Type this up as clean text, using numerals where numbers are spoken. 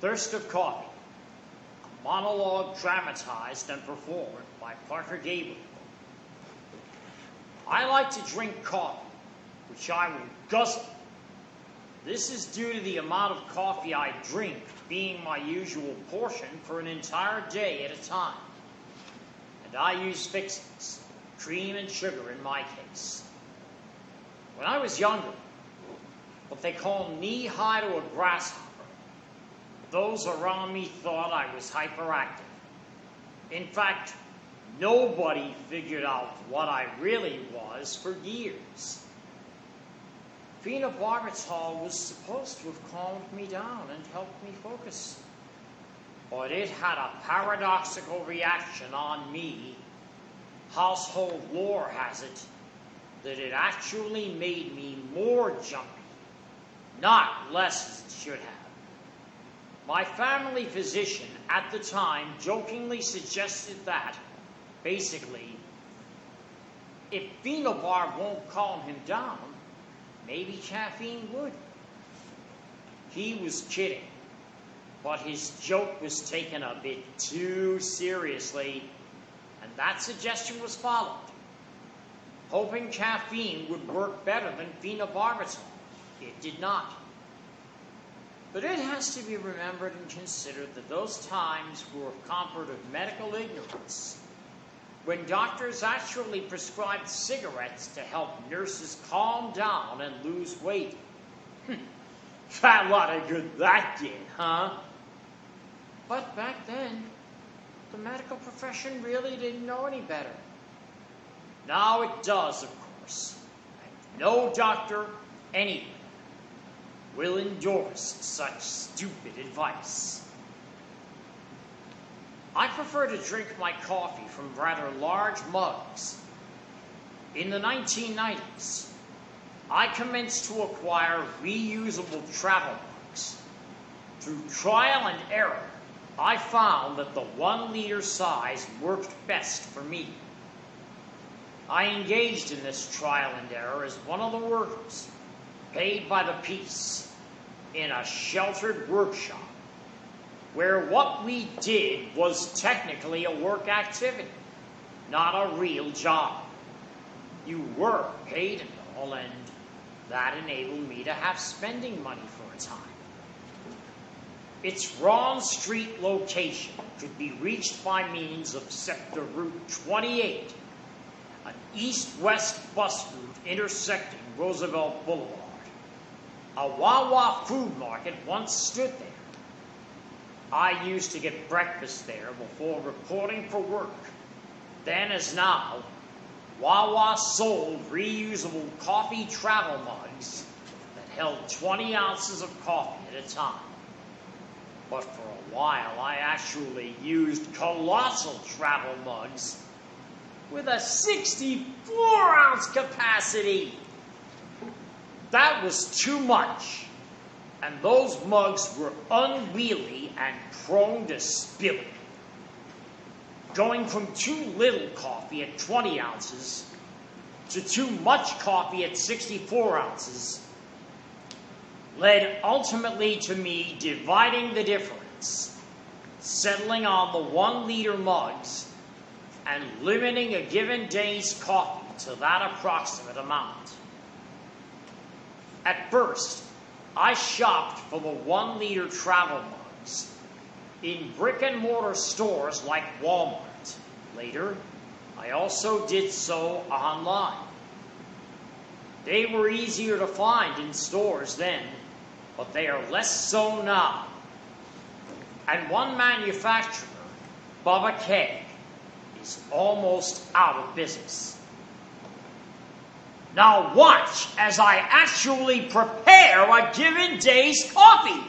Thirst of Coffee, a monologue dramatized and performed by Parker Gable. I like to drink coffee, which I will guzzle. This is due to the amount of coffee I drink being my usual portion for an entire day at a time. And I use fixings, cream and sugar in my case. When I was younger, what they call knee-high to a grasshopper, those around me thought I was hyperactive. In fact, nobody figured out what I really was for years. Phenobarbital was supposed to have calmed me down and helped me focus. But it had a paradoxical reaction on me. Household lore has it that it actually made me more jumpy, not less as it should have. My family physician at the time jokingly suggested that, basically, if phenobarb won't calm him down, maybe caffeine would. He was kidding, but his joke was taken a bit too seriously, and that suggestion was followed, hoping caffeine would work better than phenobarbital. It did not. But it has to be remembered and considered that those times were of comparative medical ignorance, when doctors actually prescribed cigarettes to help nurses calm down and lose weight. Fat lot of good that did, huh? But back then, the medical profession really didn't know any better. Now it does, of course. And no doctor anywhere will endorse such stupid advice. I prefer to drink my coffee from rather large mugs. In the 1990s, I commenced to acquire reusable travel mugs. Through trial and error, I found that the 1 liter size worked best for me. I engaged in this trial and error as one of the workers, paid by the piece, in a sheltered workshop, where what we did was technically a work activity, not a real job. You were paid and all, and that enabled me to have spending money for a time. Its Ron Street location could be reached by means of SEPTA Route 28, an east-west bus route intersecting Roosevelt Boulevard. A Wawa food market once stood there. I used to get breakfast there before reporting for work. Then as now, Wawa sold reusable coffee travel mugs that held 20 ounces of coffee at a time. But for a while, I actually used colossal travel mugs with a 64-ounce capacity. That was too much, and those mugs were unwieldy and prone to spilling. Going from too little coffee at 20 ounces to too much coffee at 64 ounces led ultimately to me dividing the difference, settling on the 1 liter mugs, and limiting a given day's coffee to that approximate amount. At first, I shopped for the 1 liter travel mugs in brick-and-mortar stores like Walmart. Later, I also did so online. They were easier to find in stores then, but they are less so now. And one manufacturer, Bubba Keg, is almost out of business. Now watch as I actually prepare a given day's coffee.